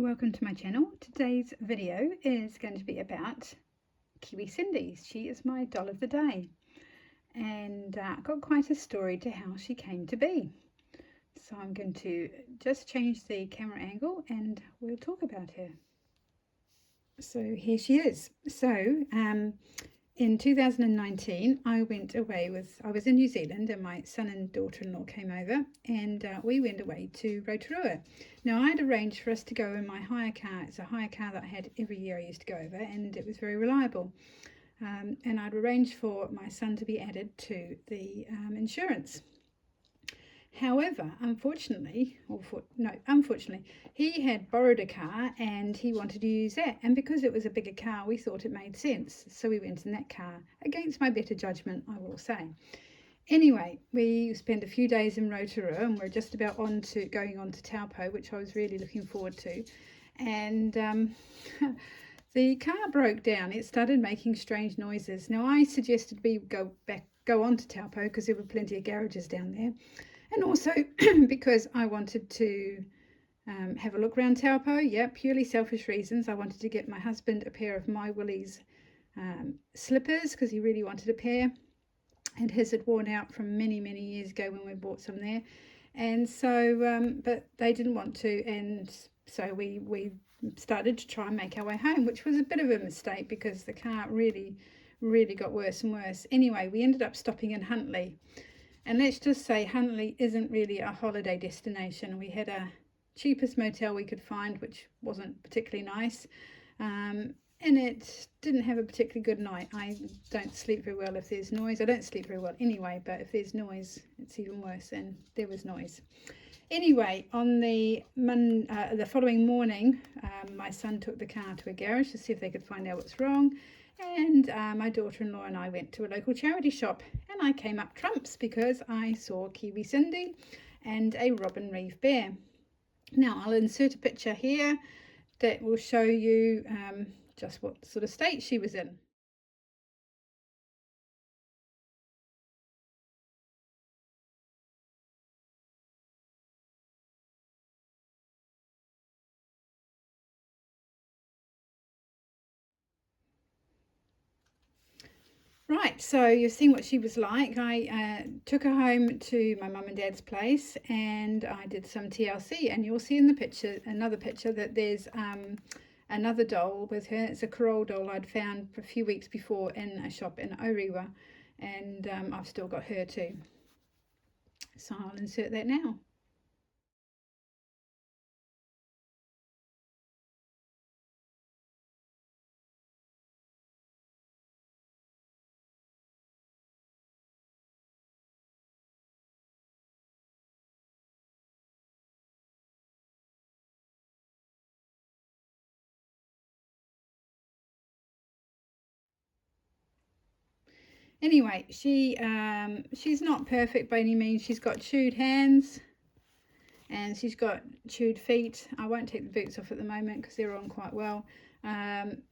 Welcome to my channel. Today's video is going to be about Kiwi Sindy. She is my doll of the day, and got quite a story to how she came to be. So I'm going to just change the camera angle and we'll talk about her. So here she is. So in 2019, I was in New Zealand, and my son and daughter-in-law came over, and we went away to Rotorua. Now, I'd arranged for us to go in my hire car. It's a hire car that I had every year I used to go over, and it was very reliable. And I'd arranged for my son to be added to the insurance. However, unfortunately, he had borrowed a car and he wanted to use that. And because it was a bigger car, we thought it made sense. So we went in that car, against my better judgment, I will say. Anyway, we spent a few days in Rotorua, and we're just about going on to Taupo, which I was really looking forward to. And the car broke down. It started making strange noises. Now, I suggested we go on to Taupo because there were plenty of garages down there. And also because I wanted to have a look around Taupo. Yeah, purely selfish reasons. I wanted to get my husband a pair of My Willie's slippers because he really wanted a pair. And his had worn out from many, many years ago when we bought some there. And so, but they didn't want to. And so we started to try and make our way home, which was a bit of a mistake because the car really, really got worse and worse. Anyway, we ended up stopping in Huntly. And let's just say Huntly isn't really a holiday destination. We had a cheapest motel we could find, which wasn't particularly nice. And it didn't have a particularly good night. I don't sleep very well if there's noise. I don't sleep very well anyway, but if there's noise, it's even worse, and there was noise. Anyway, on the following morning, my son took the car to a garage to see if they could find out what's wrong. And my daughter-in-law and I went to a local charity shop, and I came up trumps because I saw Kiwi Sindy and a robin reeve bear. Now, I'll insert a picture here that will show you just what sort of state she was in. Right, so you've seen what she was like. I took her home to my mum and dad's place, and I did some TLC, and you'll see in the picture, another picture, that there's another doll with her. It's a Carole doll I'd found a few weeks before in a shop in Orewa, and I've still got her too. So I'll insert that now. Anyway, she's not perfect by any means. She's got chewed hands and she's got chewed feet. I won't take the boots off at the moment because they're on quite well. And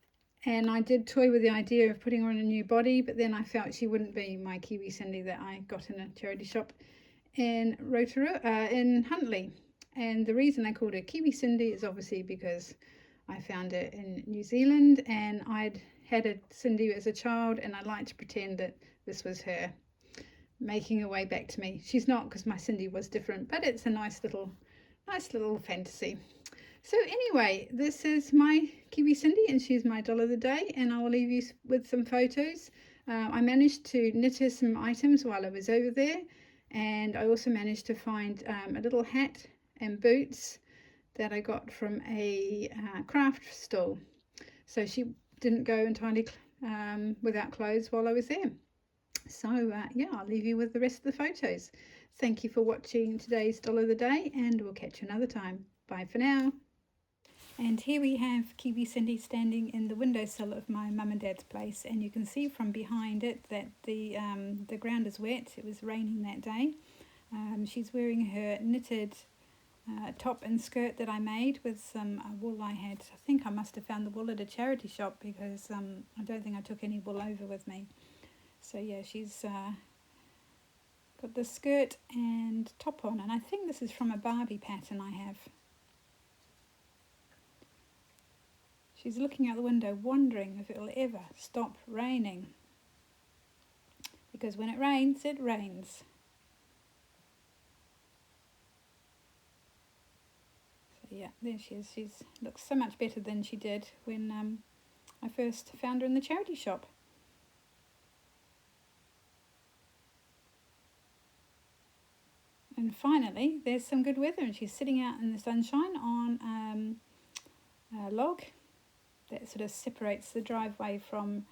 I did toy with the idea of putting her on a new body, but then I felt she wouldn't be my Kiwi Sindy that I got in a charity shop in Rotorua, in Huntly. And the reason I called her Kiwi Sindy is obviously because I found her in New Zealand, and I'd had a Sindy as a child, and I like to pretend that this was her making her way back to me. She's not, because my Sindy was different, but it's a nice little fantasy. So anyway, this is my Kiwi Sindy, and she's my doll of the day, and I will leave you with some photos. I managed to knit her some items while I was over there, and I also managed to find a little hat and boots that I got from a craft stall. So she didn't go entirely without clothes while I was there. So yeah, I'll leave you with the rest of the photos. Thank you for watching today's doll of the day, and we'll catch you another time. Bye for now. And here we have Kiwi Sindy standing in the windowsill of my mum and dad's place, and you can see from behind it that the ground is wet. It was raining that day. She's wearing her knitted top and skirt that I made with some wool I had. I think I must have found the wool at a charity shop because I don't think I took any wool over with me. So yeah, she's got the skirt and top on, and I think this is from a Barbie pattern I have. She's looking out the window wondering if it'll ever stop raining. Because when it rains, it rains. So yeah, there she is. She looks so much better than she did when I first found her in the charity shop. And finally, there's some good weather, and she's sitting out in the sunshine on a log that sort of separates the driveway from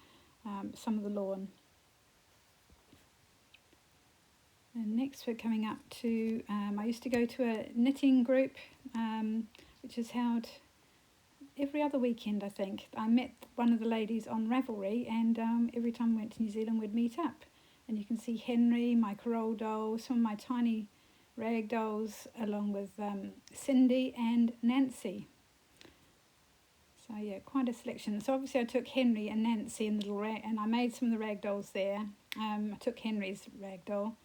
some of the lawn. And next we're coming up to, I used to go to a knitting group which is held every other weekend, I think. I met one of the ladies on Ravelry, and every time I went to New Zealand we'd meet up. And you can see Henry, my Carole doll, some of my tiny rag dolls, along with Cindy and Nancy. So yeah, quite a selection. So obviously I took Henry and Nancy and and I made some of the rag dolls there. I took Henry's rag doll.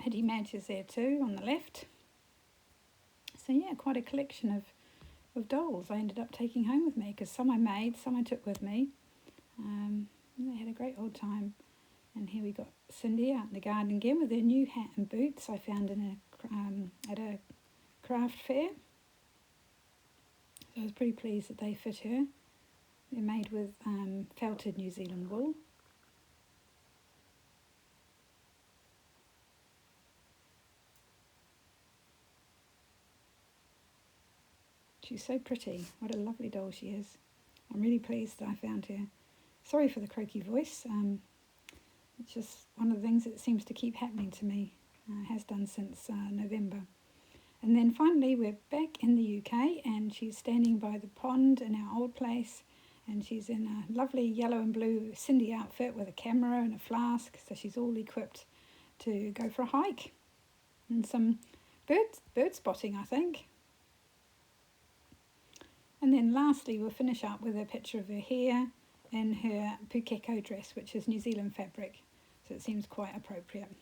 Hitty Madge is there too on the left. So yeah, quite a collection of dolls I ended up taking home with me, because some I made, some I took with me. They had a great old time. And here we got Cindy out in the garden again with her new hat and boots I found at a craft fair. So I was pretty pleased that they fit her. They're made with felted New Zealand wool. She's so pretty. What a lovely doll she is. I'm really pleased that I found her. Sorry for the croaky voice. It's just one of the things that seems to keep happening to me. Has done since November. And then finally we're back in the UK, and she's standing by the pond in our old place, and she's in a lovely yellow and blue Sindy outfit with a camera and a flask, so she's all equipped to go for a hike and some bird spotting, I think. And then lastly we'll finish up with a picture of her hair in her pukeko dress, which is New Zealand fabric, so it seems quite appropriate.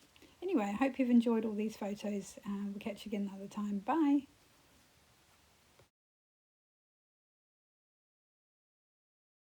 Anyway, I hope you've enjoyed all these photos. We'll catch you again another time. Bye.